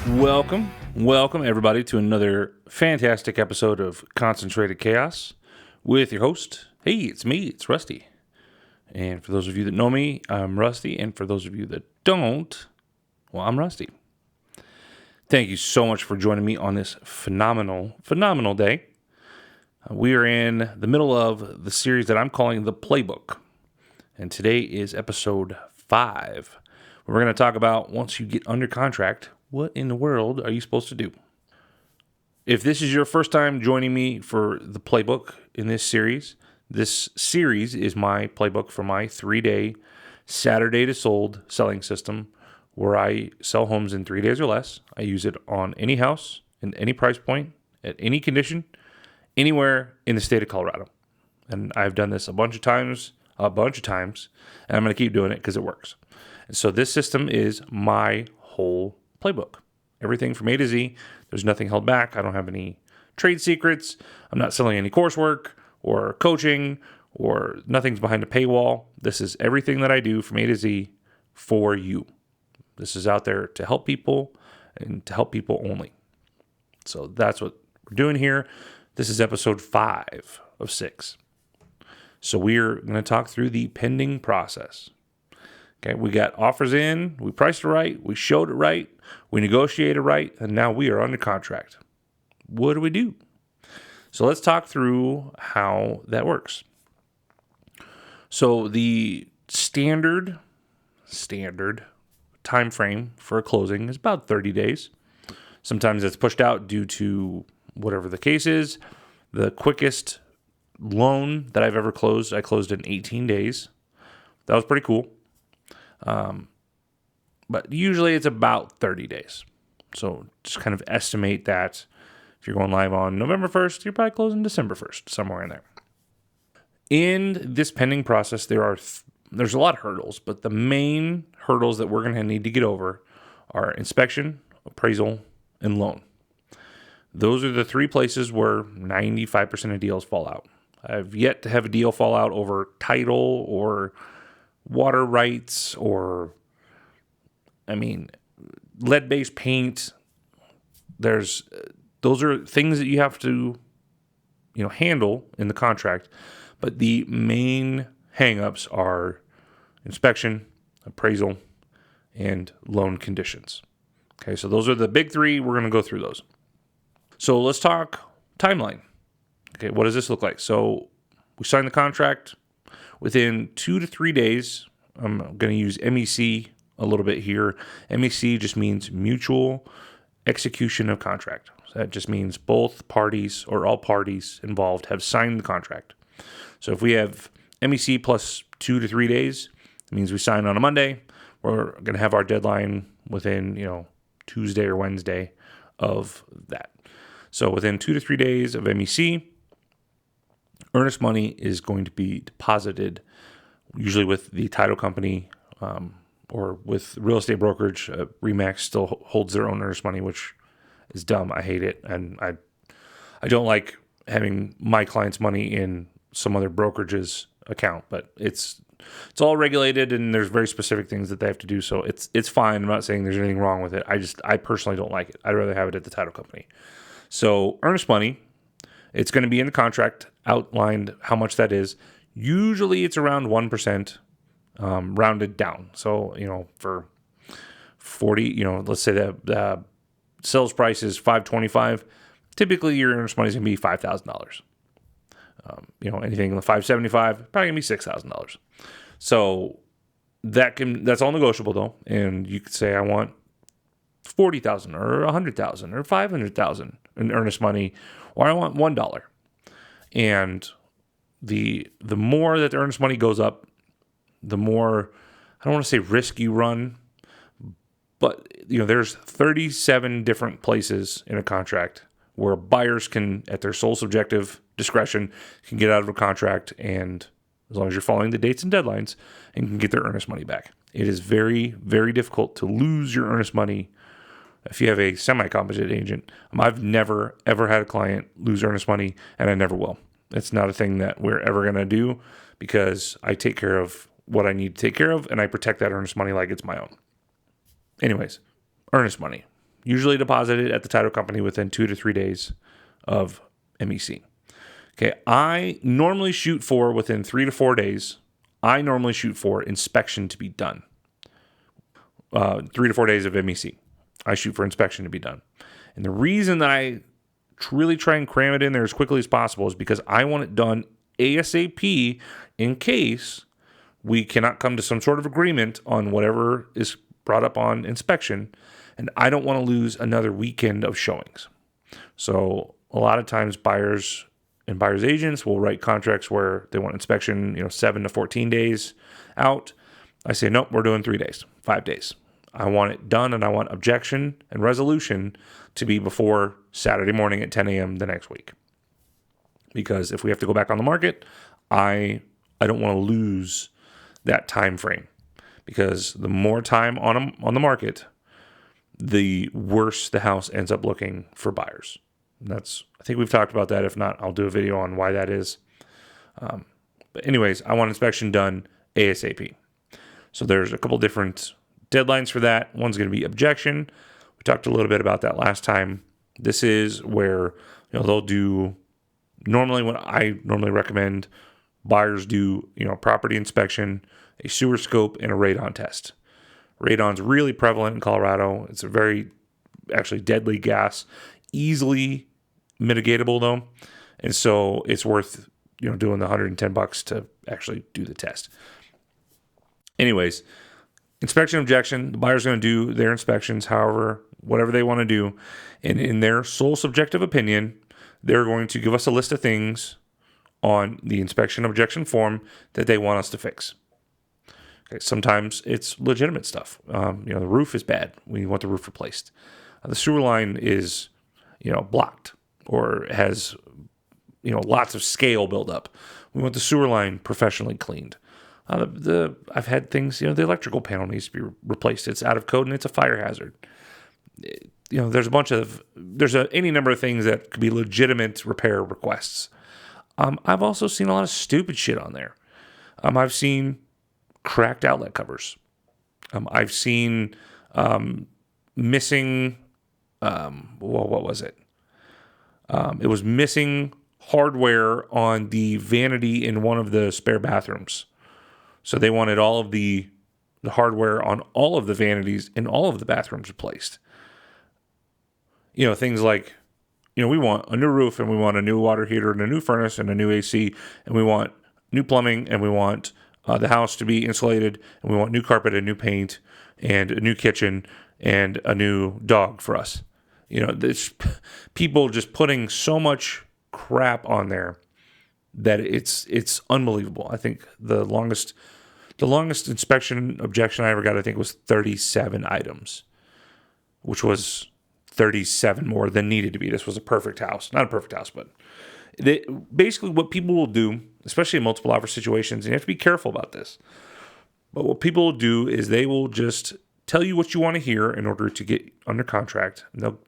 Welcome everybody to another fantastic episode of Concentrated Chaos with your host. Hey, it's me, it's Rusty. And for those of you that know me, I'm Rusty. And for those of you that don't, well, I'm Rusty. Thank you so much for joining me on this phenomenal day. We are in the middle of the series that I'm calling the Playbook. And today is episode 5. We're going to talk about once you get under contract, what in the world are you supposed to do? If this is your first time joining me for the Playbook in this series is my playbook for my 3-day Saturday to sold selling system where I sell homes in 3 days or less. I use it on any house, in any price point, at any condition, anywhere in the state of Colorado. And I've done this a bunch of times, and I'm going to keep doing it because it works. And so this system is my whole playbook. Everything from A to Z. There's nothing held back. I don't have any trade secrets. I'm not selling any coursework or coaching, or nothing's behind a paywall. This is everything that I do from A to Z for you. This is out there to help people and to help people only. So that's what we're doing here. This is episode 5 of 6. So we're going to talk through the pending process. Okay, we got offers in, we priced it right, we showed it right, we negotiated right, and now we are under contract. What do we do? So let's talk through how that works. So the standard time frame for a closing is about 30 days. Sometimes it's pushed out due to whatever the case is. The quickest loan that I've ever closed, I closed in 18 days. That was pretty cool. But usually it's about 30 days. So just kind of estimate that if you're going live on November 1st, you're probably closing December 1st, somewhere in there. In this pending process, there's a lot of hurdles, but the main hurdles that we're going to need to get over are inspection, appraisal, and loan. Those are the 3 places where 95% of deals fall out. I've yet to have a deal fall out over title or water rights or, lead-based paint. Those are things that you have to, handle in the contract. But the main hang-ups are inspection, appraisal, and loan conditions. Okay, so those are the big 3. We're going to go through those. So let's talk timeline. Okay, what does this look like? So we sign the contract. Within 2 to 3 days, I'm going to use MEC a little bit here. MEC just means mutual execution of contract. So that just means both parties or all parties involved have signed the contract. So if we have MEC plus 2 to 3 days, it means we sign on a Monday. We're going to have our deadline within, Tuesday or Wednesday of that. So within 2 to 3 days of MEC, earnest money is going to be deposited, usually with the title company or with real estate brokerage. RE/MAX still holds their own earnest money, which is dumb. I hate it. And I don't like having my clients' money in some other brokerage's account, but it's all regulated and there's very specific things that they have to do. So it's fine. I'm not saying there's anything wrong with it. I personally don't like it. I'd rather have it at the title company. So earnest money, it's going to be in the contract outlined how much that is. Usually it's around 1%, rounded down. So, for 40, let's say the sales price is $525. Typically your earnest money is going to be $5,000. Anything in the $575, probably going to be $6,000. So that's all negotiable though. And you could say, I want $40,000 or $100,000 or $500,000 in earnest money, or I want $1. And the more that the earnest money goes up, the more, I don't want to say risk you run, but there's 37 different places in a contract where buyers can, at their sole subjective discretion, can get out of a contract, and as long as you're following the dates and deadlines, and can get their earnest money back. It is very, very difficult to lose your earnest money if you have a semi-competent agent. I've never, ever had a client lose earnest money, and I never will. It's not a thing that we're ever going to do because I take care of what I need to take care of, and I protect that earnest money like it's my own. Anyways, earnest money. usually deposited at the title company within 2 to 3 days of MEC. Okay, I normally shoot for within 3 to 4 days. I normally shoot for inspection to be done. 3 to 4 days of MEC. I shoot for inspection to be done. And the reason that I really try and cram it in there as quickly as possible is because I want it done ASAP in case we cannot come to some sort of agreement on whatever is brought up on inspection, and I don't want to lose another weekend of showings. So a lot of times buyers and buyers agents will write contracts where they want inspection, 7 to 14 days out. I say, nope, we're doing 3 days, 5 days. I want it done, and I want objection and resolution to be before Saturday morning at 10 a.m. the next week. Because if we have to go back on the market, I don't want to lose that time frame. Because the more time on the market, the worse the house ends up looking for buyers. And I think we've talked about that. If not, I'll do a video on why that is. But anyways, I want inspection done ASAP. So there's a couple different deadlines for that. One's going to be objection. We talked a little bit about that last time. This is where they'll do normally what I normally recommend buyers do, property inspection, a sewer scope, and a radon test. Radon's really prevalent in Colorado. It's a very actually deadly gas, easily mitigatable though. And so it's worth, doing the $110 to actually do the test. Anyways, inspection objection, the buyer's going to do their inspections, whatever they want to do. And in their sole subjective opinion, they're going to give us a list of things on the inspection objection form that they want us to fix. Okay, sometimes it's legitimate stuff. The roof is bad. We want the roof replaced. The sewer line is, blocked or has, lots of scale buildup. We want the sewer line professionally cleaned. I've had things, the electrical panel needs to be replaced. It's out of code and it's a fire hazard. There's any number of things that could be legitimate repair requests. I've also seen a lot of stupid shit on there. I've seen cracked outlet covers. I've seen missing, what was it? It was missing hardware on the vanity in one of the spare bathrooms. So they wanted all of the hardware on all of the vanities in all of the bathrooms replaced. Things like, we want a new roof and we want a new water heater and a new furnace and a new AC and we want new plumbing and we want the house to be insulated and we want new carpet and new paint and a new kitchen and a new dog for us. There's people just putting so much crap on there that it's unbelievable. I think the longest inspection objection I ever got, I think, was 37 items, which was 37 more than needed to be. This was a perfect house. Not a perfect house, but basically what people will do, especially in multiple offer situations, and you have to be careful about this, but what people will do is they will just tell you what you want to hear in order to get under contract. And they'll,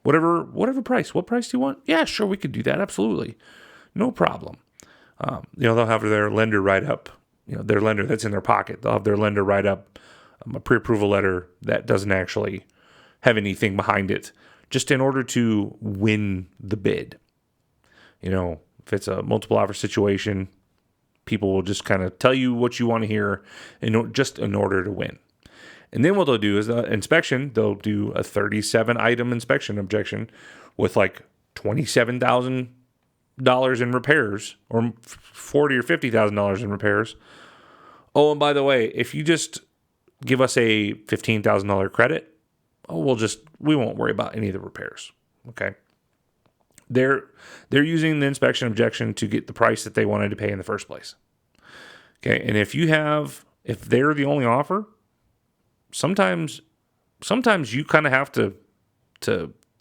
whatever price. What price do you want? Yeah, sure, we could do that. Absolutely. No problem. They'll have their lender write up, their lender that's in their pocket. They'll have their lender write up a pre-approval letter that doesn't actually have anything behind it, just in order to win the bid. If it's a multiple offer situation, people will just kind of tell you what you want to hear just in order to win. And then what they'll do is the inspection, they'll do a 37 item inspection objection with like $27,000 in repairs or $40,000 or $50,000 in repairs. Oh, and by the way, if you just give us a $15,000 credit, we won't worry about any of the repairs. Okay. They're using the inspection objection to get the price that they wanted to pay in the first place. Okay. And if they're the only offer, sometimes you kind of have to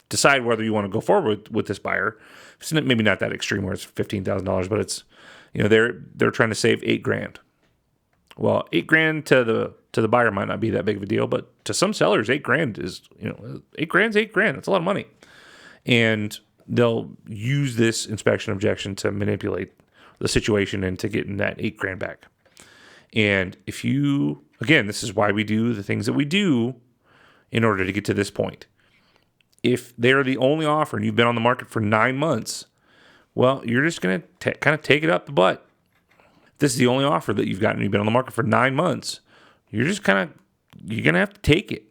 decide whether you want to go forward with this buyer. It's maybe not that extreme where it's $15,000, but it's, they're trying to save $8,000. Well, $8,000 to the buyer might not be that big of a deal, but to some sellers, $8,000 is, $8,000's $8,000. That's a lot of money. And they'll use this inspection objection to manipulate the situation and to getting that $8,000 back. And again, this is why we do the things that we do in order to get to this point. if they're the only offer and you've been on the market for 9 months, well, you're just going to kind of take it up the butt. If this is the only offer that you've gotten, you've been on the market for 9 months, you're going to have to take it.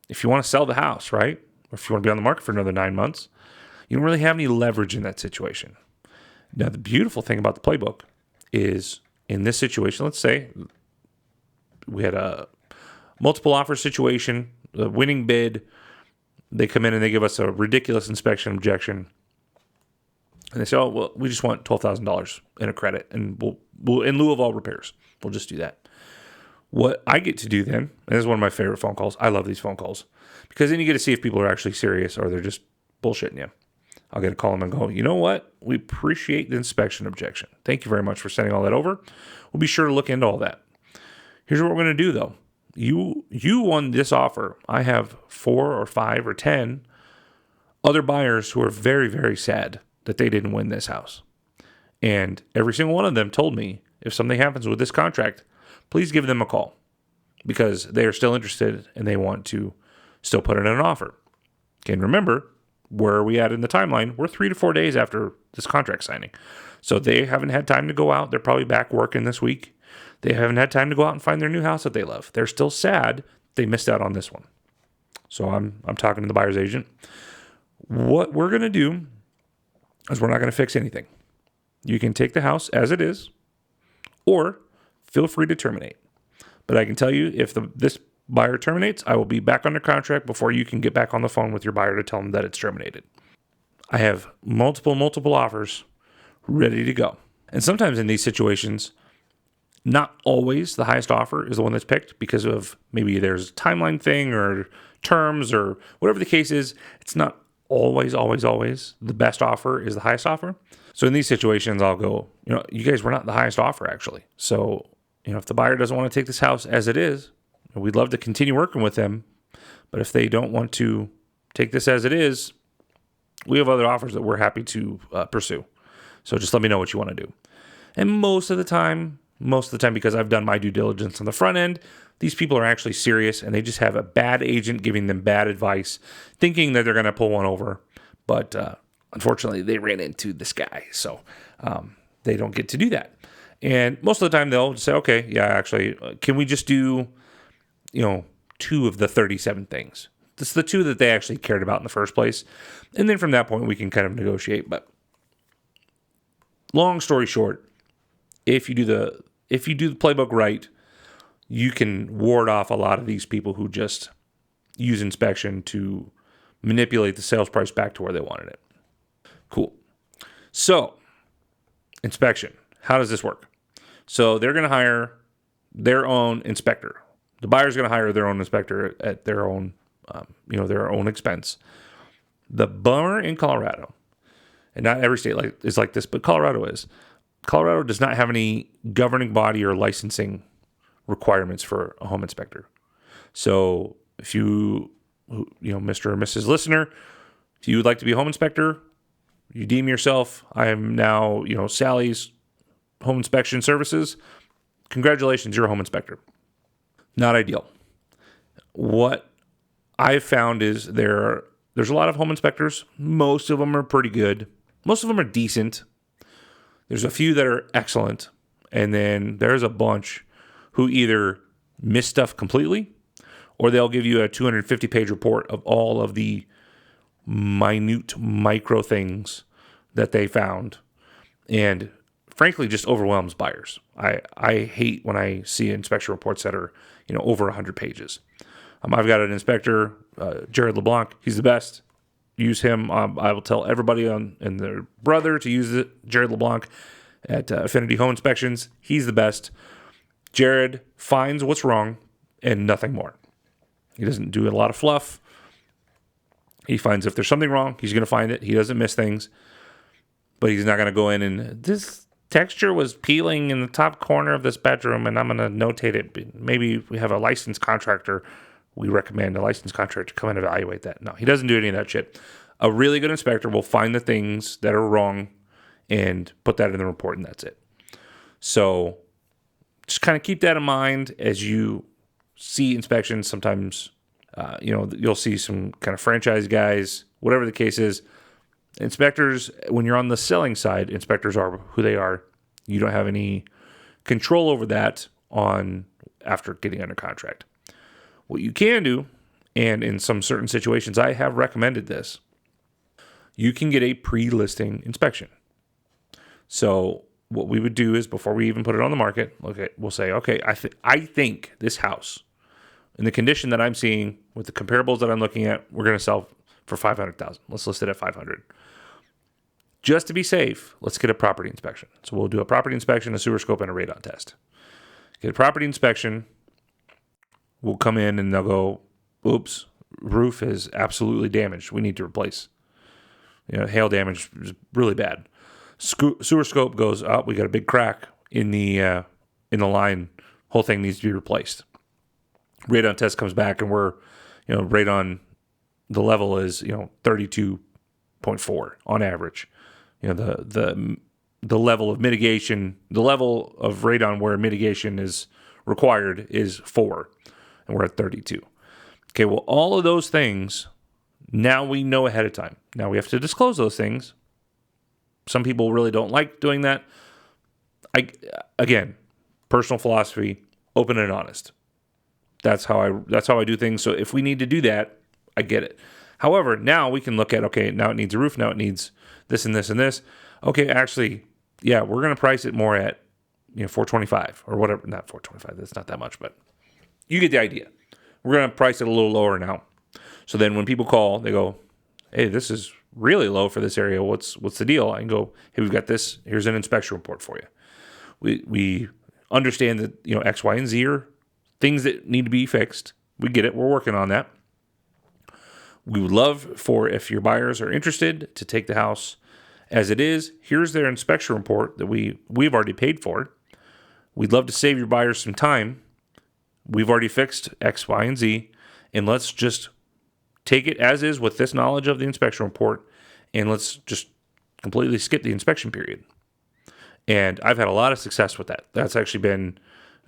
If you want to sell the house, right? Or if you want to be on the market for another 9 months, you don't really have any leverage in that situation. Now, the beautiful thing about the playbook is in this situation, let's say we had a multiple offer situation, the winning bid, they come in and they give us a ridiculous inspection objection. And they say, oh, well, we just want $12,000 in a credit, and we'll in lieu of all repairs, we'll just do that. What I get to do then, and this is one of my favorite phone calls. I love these phone calls because then you get to see if people are actually serious or they're just bullshitting you. I'll get to call them and go, you know what? We appreciate the inspection objection. Thank you very much for sending all that over. We'll be sure to look into all that. Here's what we're going to do, though. You won this offer. I have 4 or 5 or 10 other buyers who are very, very sad that they didn't win this house. And every single one of them told me, if something happens with this contract, please give them a call because they are still interested and they want to still put in an offer. Okay, and remember, where are we at in the timeline? We're 3 to 4 days after this contract signing. So they haven't had time to go out. They're probably back working this week. They haven't had time to go out and find their new house that they love. They're still sad they missed out on this one. So I'm talking to the buyer's agent. What we're going to do is we're not going to fix anything. You can take the house as it is, or feel free to terminate. But I can tell you, if this buyer terminates, I will be back under contract before you can get back on the phone with your buyer to tell them that it's terminated. I have multiple offers ready to go. And sometimes in these situations, not always the highest offer is the one that's picked because of maybe there's a timeline thing or terms or whatever the case is. It's not always the best offer is the highest offer. So in these situations, I'll go, you guys were not the highest offer actually. So, if the buyer doesn't want to take this house as it is, we'd love to continue working with them. But if they don't want to take this as it is, we have other offers that we're happy to pursue. So just let me know what you want to do. And most of the time, because I've done my due diligence on the front end, these people are actually serious and they just have a bad agent giving them bad advice, thinking that they're going to pull one over. But unfortunately, they ran into this guy. So they don't get to do that. And most of the time, they'll just say, okay, yeah, actually, can we just do, 2 of the 37 things? This is the 2 that they actually cared about in the first place. And then from that point, we can kind of negotiate. But long story short, if you do the playbook right, you can ward off a lot of these people who just use inspection to manipulate the sales price back to where they wanted it. Cool. So, inspection. How does this work? So they're going to hire their own inspector. The buyer's going to hire their own inspector at their own, their own expense. The bummer in Colorado, and not every state is like this, but Colorado is. Colorado does not have any governing body or licensing requirements for a home inspector. So if you, Mr. or Mrs. Listener, if you would like to be a home inspector, you deem yourself, I am now, Sally's home inspection services. Congratulations, you're a home inspector. Not ideal. What I've found is there's a lot of home inspectors. Most of them are pretty good. Most of them are decent. There's a few that are excellent. And then there's a bunch who either miss stuff completely or they'll give you a 250-page report of all of the minute micro things that they found. And frankly, just overwhelms buyers. I hate when I see inspection reports that are, over 100 pages. I've got an inspector, Jared LeBlanc. He's the best. Use him. I will tell everybody and their brother to use it. Jared LeBlanc at Affinity Home Inspections. He's the best. Jared finds what's wrong and nothing more. He doesn't do a lot of fluff. He finds if there's something wrong, he's going to find it. He doesn't miss things. But he's not going to go in and this texture was peeling in the top corner of this bedroom, and I'm going to notate it. Maybe we have a licensed contractor. We recommend a licensed contractor come and evaluate that. No, he doesn't do any of that shit. A really good inspector will find the things that are wrong and put that in the report, and that's it. So just kind of keep that in mind as you see inspections. Sometimes You'll see some kind of franchise guys, whatever the case is. Inspectors, when you're on the selling side, inspectors are who they are. You don't have any control over that after getting under contract. What you can do, and in some certain situations, I have recommended this, you can get a pre-listing inspection. So what we would do is before we even put it on the market, we'll say, okay, I think this house, in the condition that I'm seeing with the comparables that I'm looking at, we're going to sell for $500,000. Let's list it at $500,000. Just to be safe, let's get a property inspection. So we'll do a property inspection, a sewer scope, and a radon test. Get a property inspection. We'll come in and they'll go, oops, roof is absolutely damaged. We need to replace. Hail damage is really bad. Sewer scope goes up. We got a big crack in the line. Whole thing needs to be replaced. Radon test comes back and we're, radon, the level is 32.4 on average. The level of mitigation, the level of radon where mitigation is required is 4, and we're at 32. Okay, well, all of those things, now we know ahead of time. Now we have to disclose those things. Some people really don't like doing that. Again, personal philosophy, open and honest. That's how I do things. So if we need to do that, I get it. However, now we can look at, okay, now it needs a roof, now it needs this and this and this. Okay, actually, yeah, we're going to price it more at $425 or whatever. Not $425, that's not that much, but you get the idea. We're going to price it a little lower now. So then when people call, they go, hey, this is really low for this area. What's the deal? I can go, hey, we've got this. Here's an inspection report for you. We understand that X, Y, and Z are things that need to be fixed. We get it. We're working on that. We would love for, if your buyers are interested, to take the house as it is. Here's their inspection report that we've already paid for. We'd love to save your buyers some time. We've already fixed X, Y, and Z, and let's just take it as is with this knowledge of the inspection report, and let's just completely skip the inspection period. And I've had a lot of success with that. That's actually been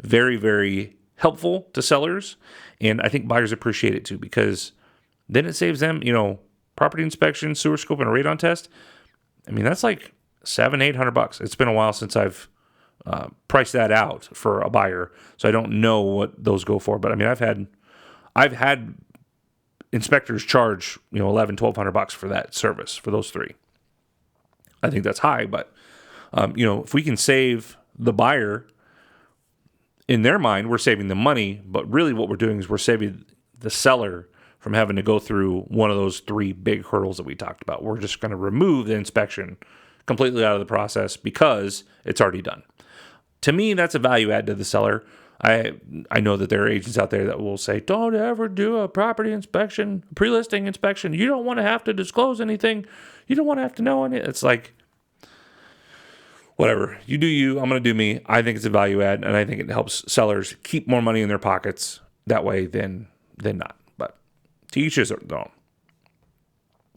very, very helpful to sellers, and I think buyers appreciate it too, because then it saves them, property inspection, sewer scope, and a radon test. I mean, that's like $700-800. It's been a while since I've priced that out for a buyer, so I don't know what those go for. But I mean, I've had inspectors charge $1,100-1,200 for that service for those three. I think that's high, but if we can save the buyer, in their mind, we're saving them money, but really what we're doing is we're saving the seller from having to go through one of those 3 big hurdles that we talked about. We're just going to remove the inspection completely out of the process because it's already done. To me, that's a value add to the seller. I know that there are agents out there that will say, don't ever do a property inspection, pre-listing inspection. You don't want to have to disclose anything. You don't want to have to know anything. It's like, whatever. You do you. I'm going to do me. I think it's a value add, and I think it helps sellers keep more money in their pockets that way than not. But to each his own.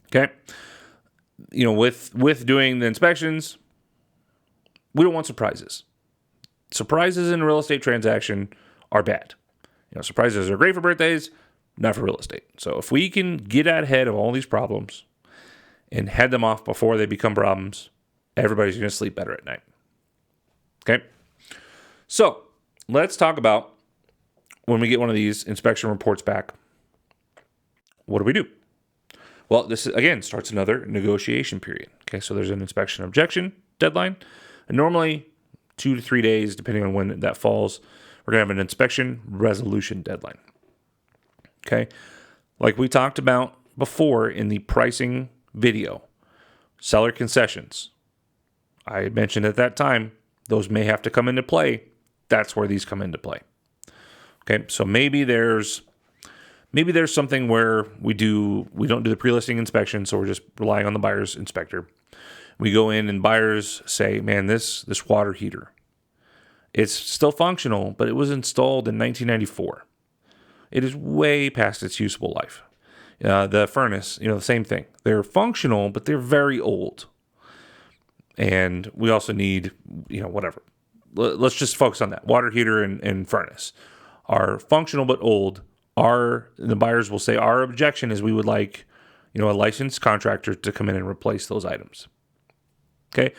Okay? With doing the inspections, we don't want surprises. Surprises in a real estate transaction are bad. Surprises are great for birthdays, not for real estate. So if we can get ahead of all these problems and head them off before they become problems, everybody's going to sleep better at night. Okay? So let's talk about when we get one of these inspection reports back, what do we do? Well, this, again, starts another negotiation period. Okay, so there's an inspection objection deadline. And normally 2 to 3 days, depending on when that falls, we're going to have an inspection resolution deadline. Okay? Like we talked about before in the pricing video, seller concessions. I mentioned at that time, those may have to come into play. That's where these come into play. Okay, so maybe there's something where we don't do the pre-listing inspection, so we're just relying on the buyer's inspector. We go in and buyers say, man, this water heater, it's still functional, but it was installed in 1994. It is way past its useful life. The furnace, the same thing. They're functional, but they're very old. And we also need, whatever. Let's just focus on that. Water heater and furnace are functional but old. the buyers will say, our objection is we would like, a licensed contractor to come in and replace those items. Okay.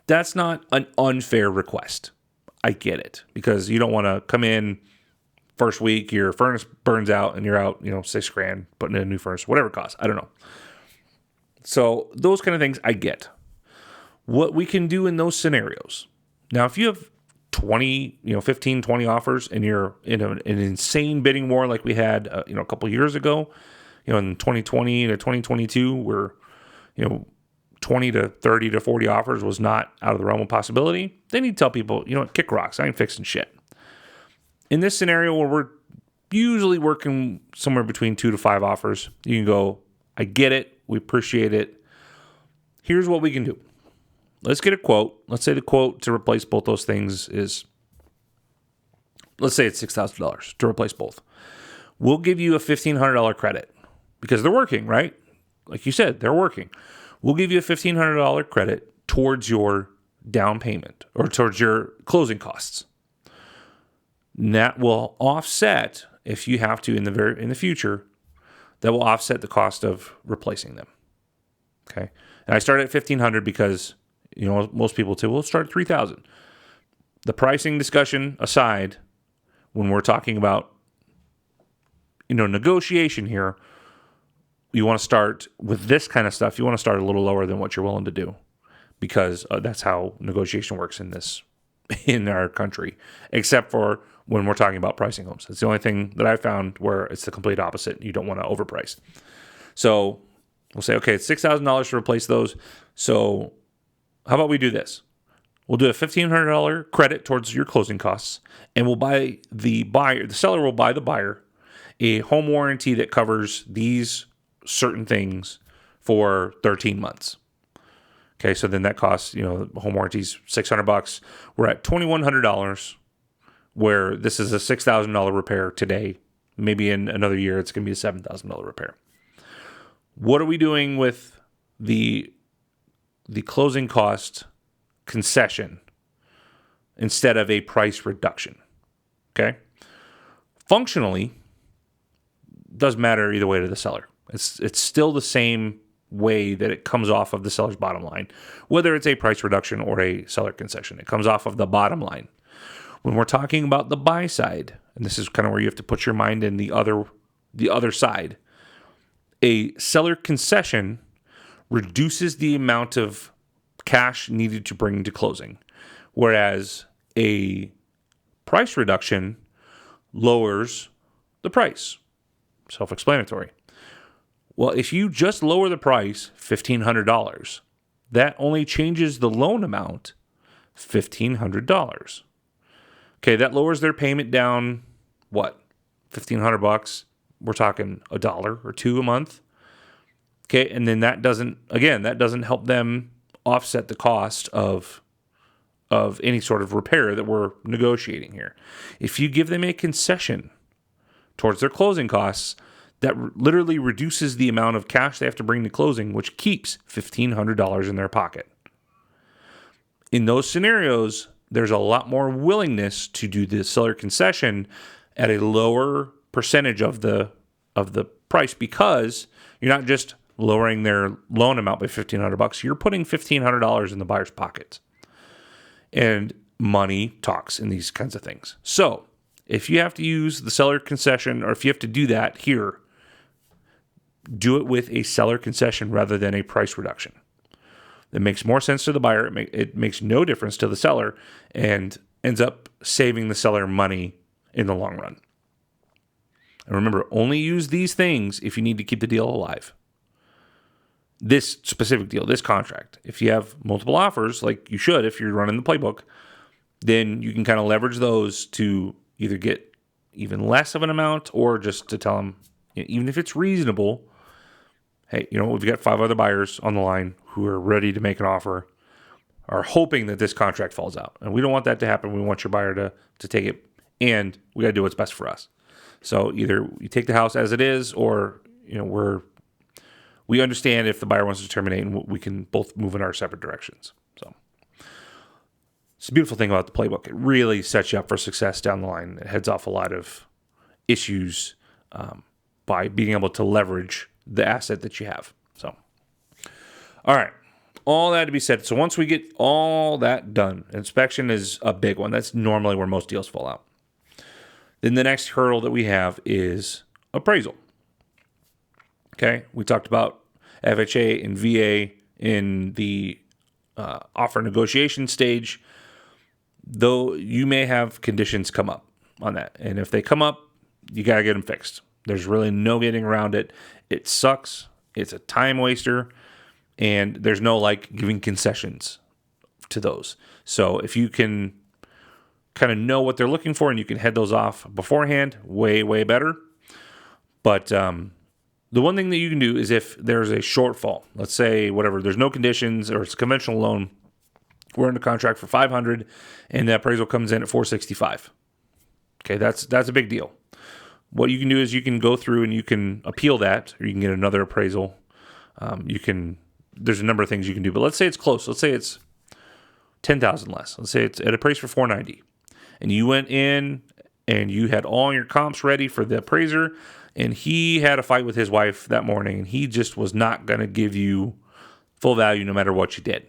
That's not an unfair request. I get it, because you don't want to come in first week, your furnace burns out and you're out, $6,000 putting in a new furnace, whatever it costs. I don't know. So those kind of things I get. What we can do in those scenarios. Now, if you have 20, 15, 20 offers and you're in an insane bidding war like we had, a couple years ago, in 2020 to 2022, where, 20 to 30 to 40 offers was not out of the realm of possibility, then you tell people, kick rocks. I ain't fixing shit. In this scenario where we're usually working somewhere between 2 to 5 offers, you can go, I get it. We appreciate it. Here's what we can do. Let's get a quote. Let's say the quote to replace both those things is, let's say it's $6,000 to replace both. We'll give you a $1,500 credit because they're working, right? Like you said, they're working. We'll give you a $1,500 credit towards your down payment or towards your closing costs. And that will offset, if you have to in the future, that will offset the cost of replacing them. Okay. And I started at $1,500 because, most people say, well, start at $3,000. The pricing discussion aside, when we're talking about, negotiation here, you want to start with this kind of stuff. You want to start a little lower than what you're willing to do, because that's how negotiation works in our country, except for when we're talking about pricing homes. It's the only thing that I found where it's the complete opposite. You don't want to overprice. So we'll say, okay, it's $6,000 to replace those. So how about we do this? We'll do a $1,500 credit towards your closing costs, and we'll buy the seller will buy the buyer a home warranty that covers these certain things for 13 months. Okay, so then that costs, home warranty's $600. We're at $2,100, where this is a $6,000 repair today. Maybe in another year, it's going to be a $7,000 repair. What are we doing with the closing cost concession instead of a price reduction? Okay, functionally, doesn't matter either way to the seller. It's still the same way that it comes off of the seller's bottom line, whether it's a price reduction or a seller concession. It comes off of the bottom line. When we're talking about the buy side, and this is kind of where you have to put your mind in the other side, a seller concession reduces the amount of cash needed to bring to closing, whereas a price reduction lowers the price. Self-explanatory. Well, if you just lower the price $1,500, that only changes the loan amount $1,500. Okay, that lowers their payment down, what, $1,500? We're talking $1 or $2 a month. Okay, and then that doesn't help them offset the cost of any sort of repair that we're negotiating here. If you give them a concession towards their closing costs, that literally reduces the amount of cash they have to bring to closing, which keeps $1,500 in their pocket. In those scenarios, there's a lot more willingness to do the seller concession at a lower percentage of the price, because you're not just lowering their loan amount by $1,500. You're putting $1,500 in the buyer's pocket. And money talks in these kinds of things. So if you have to use the seller concession, or if you have to do that here, do it with a seller concession rather than a price reduction. It makes more sense to the buyer. It makes no difference to the seller, and ends up saving the seller money in the long run. And remember, only use these things if you need to keep the deal alive. This specific deal, this contract. If you have multiple offers, like you should if you're running the playbook, then you can kind of leverage those to either get even less of an amount, or just to tell them, even if it's reasonable, hey, we've got 5 other buyers on the line who are ready to make an offer, are hoping that this contract falls out. And we don't want that to happen. We want your buyer to take it, and we got to do what's best for us. So either you take the house as it is, or we understand if the buyer wants to terminate, and we can both move in our separate directions. So it's a beautiful thing about the playbook. It really sets you up for success down the line. It heads off a lot of issues by being able to leverage the asset that you have. So, all right. All that to be said. So once we get all that done, inspection is a big one. That's normally where most deals fall out. Then the next hurdle that we have is appraisal. Okay, we talked about FHA and VA in the offer negotiation stage, though you may have conditions come up on that. And if they come up, you got to get them fixed. There's really no getting around it. It sucks. It's a time waster. And there's no like giving concessions to those. So if you can kind of know what they're looking for and you can head those off beforehand, way, way better. But the one thing that you can do is if there's a shortfall, let's say whatever, there's no conditions or it's a conventional loan, we're under contract for $500 and the appraisal comes in at $465. Okay, that's a big deal. What you can do is you can go through and you can appeal that, or you can get another appraisal. There's a number of things you can do, but let's say it's close. Let's say it's $10,000 less. Let's say it's at a price for $490, and you went in and you had all your comps ready for the appraiser, and he had a fight with his wife that morning, and he just was not going to give you full value no matter what you did.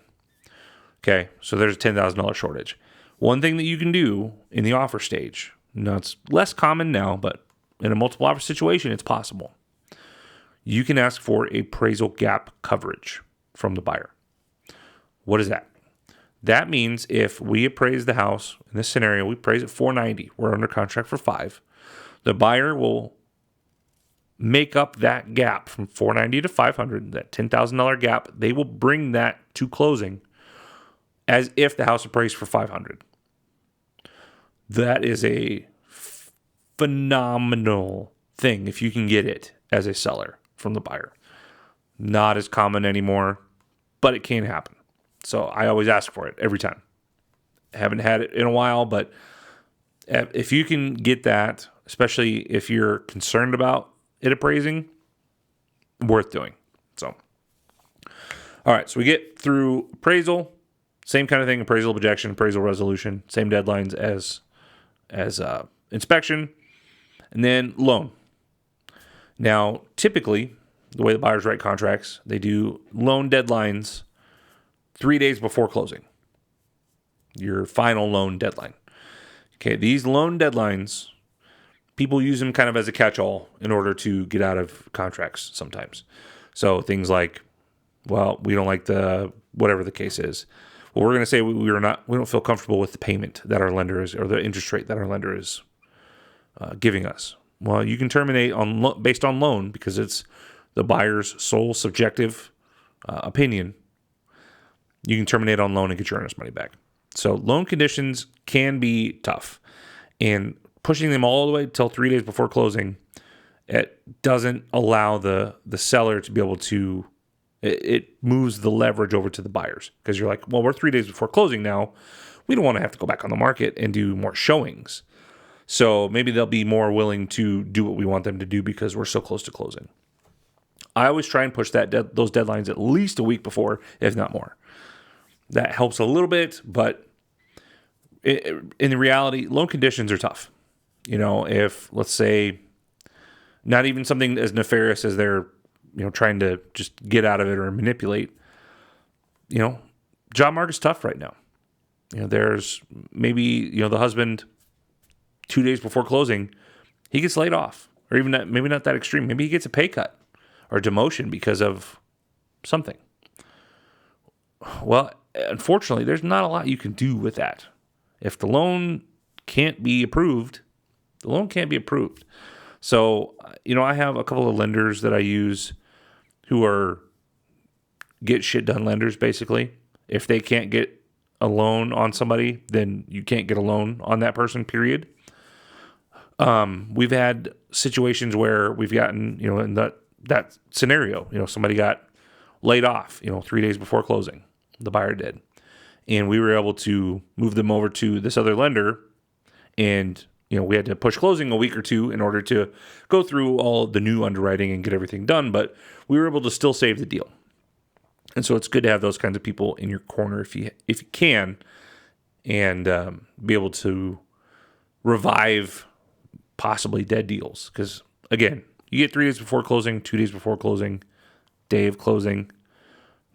Okay, so there's a $10,000 shortage. One thing that you can do in the offer stage, now it's less common now, but in a multiple offer situation, it's possible. You can ask for appraisal gap coverage from the buyer. What is that? That means if we appraise the house, in this scenario, we appraise at $490, we're under contract for $5, the buyer will make up that gap from $490 to $500, that $10,000 gap. They will bring that to closing as if the house appraised for $500. That is a phenomenal thing if you can get it as a seller from the buyer. Not as common anymore, but it can happen. So I always ask for it every time. I haven't had it in a while, but if you can get that, especially if you're concerned about it appraising, worth doing. So, all right, so we get through appraisal, same kind of thing, appraisal objection, appraisal resolution, same deadlines as inspection, and then loan. Now, typically, the way the buyers write contracts, they do loan deadlines 3 days before closing. Your final loan deadline. Okay, these loan deadlines, people use them kind of as a catch-all in order to get out of contracts sometimes. So things like, well, we don't like whatever the case is. Well, we're going to say we don't feel comfortable with the payment that our lender is, or the interest rate that our lender is giving us. Well, you can terminate based on loan because it's the buyer's sole subjective opinion. You can terminate on loan and get your earnest money back. So loan conditions can be tough, and pushing them all the way till 3 days before closing, it doesn't allow the seller to be able to. It moves the leverage over to the buyers because you're like, well, we're 3 days before closing now. We don't want to have to go back on the market and do more showings. So maybe they'll be more willing to do what we want them to do because we're so close to closing. I always try and push those deadlines at least a week before, if not more. That helps a little bit, but in reality, loan conditions are tough. You know, if, let's say, not even something as nefarious as they're, trying to just get out of it or manipulate, job market's tough right now. There's maybe, the husband 2 days before closing, he gets laid off, or even maybe not that extreme. Maybe he gets a pay cut or demotion because of something. Well, unfortunately, there's not a lot you can do with that. If the loan can't be approved, the loan can't be approved. So, I have a couple of lenders that I use who are get shit done lenders, basically. If they can't get a loan on somebody, then you can't get a loan on that person, period. We've had situations where we've gotten, in that scenario, somebody got laid off, 3 days before closing. The buyer did. And we were able to move them over to this other lender, and we had to push closing a week or two in order to go through all the new underwriting and get everything done, but we were able to still save the deal. And so it's good to have those kinds of people in your corner if you can, and be able to revive possibly dead deals, because again, you get 3 days before closing, 2 days before closing, day of closing.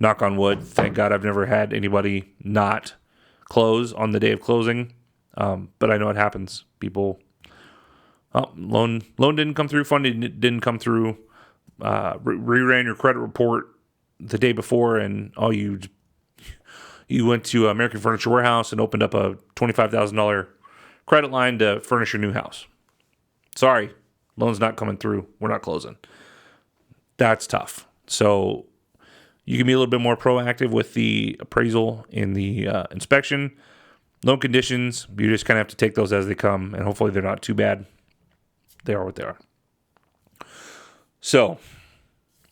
Knock on wood. Thank God I've never had anybody not close on the day of closing. But I know it happens. People, loan didn't come through, funding didn't come through, reran your credit report the day before, and you went to American Furniture Warehouse and opened up a $25,000 credit line to furnish your new house. Sorry, loan's not coming through. We're not closing. That's tough. So you can be a little bit more proactive with the appraisal and the inspection. Loan conditions, you just kind of have to take those as they come, and hopefully they're not too bad. They are what they are. So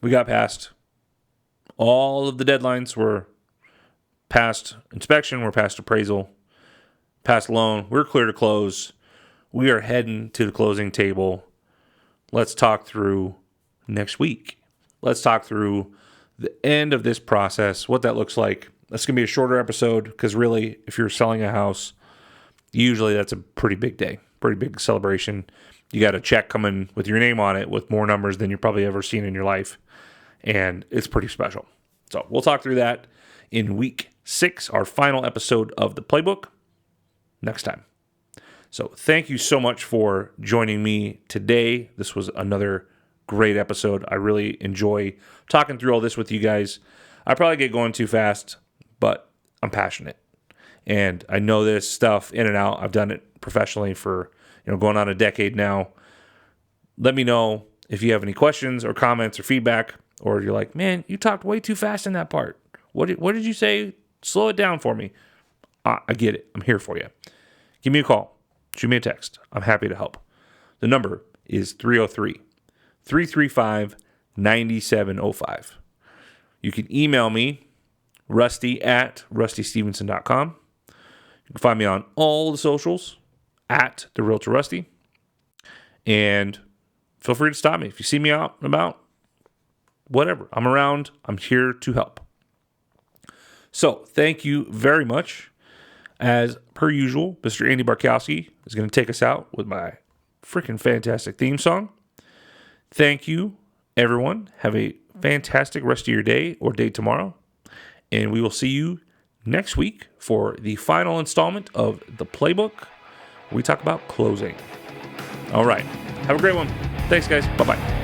we got past all of the deadlines. We're past inspection. We're past appraisal. Past loan. We're clear to close. We are heading to the closing table. Let's talk through next week. Let's talk through the end of this process, what that looks like. That's going to be a shorter episode because really, if you're selling a house, usually that's a pretty big day, pretty big celebration. You got a check coming with your name on it with more numbers than you've probably ever seen in your life. And it's pretty special. So we'll talk through that in week 6, our final episode of the Playbook, next time. So thank you so much for joining me today. This was another great episode. I really enjoy talking through all this with you guys. I probably get going too fast, but I'm passionate. And I know this stuff in and out. I've done it professionally for, going on a decade now. Let me know if you have any questions or comments or feedback, or you're like, man, you talked way too fast in that part. What did you say? Slow it down for me. I get it. I'm here for you. Give me a call. Shoot me a text. I'm happy to help. The number is 303-335-9705. You can email me, rusty@rustystevenson.com. You can find me on all the socials, @TheRealtorRusty. And feel free to stop me. If you see me out and about, whatever. I'm around. I'm here to help. So thank you very much. As per usual, Mr. Andy Barkowski is going to take us out with my freaking fantastic theme song. Thank you, everyone. Have a fantastic rest of your day or day tomorrow. And we will see you next week for the final installment of the Playbook. We talk about closing. All right. Have a great one. Thanks, guys. Bye-bye.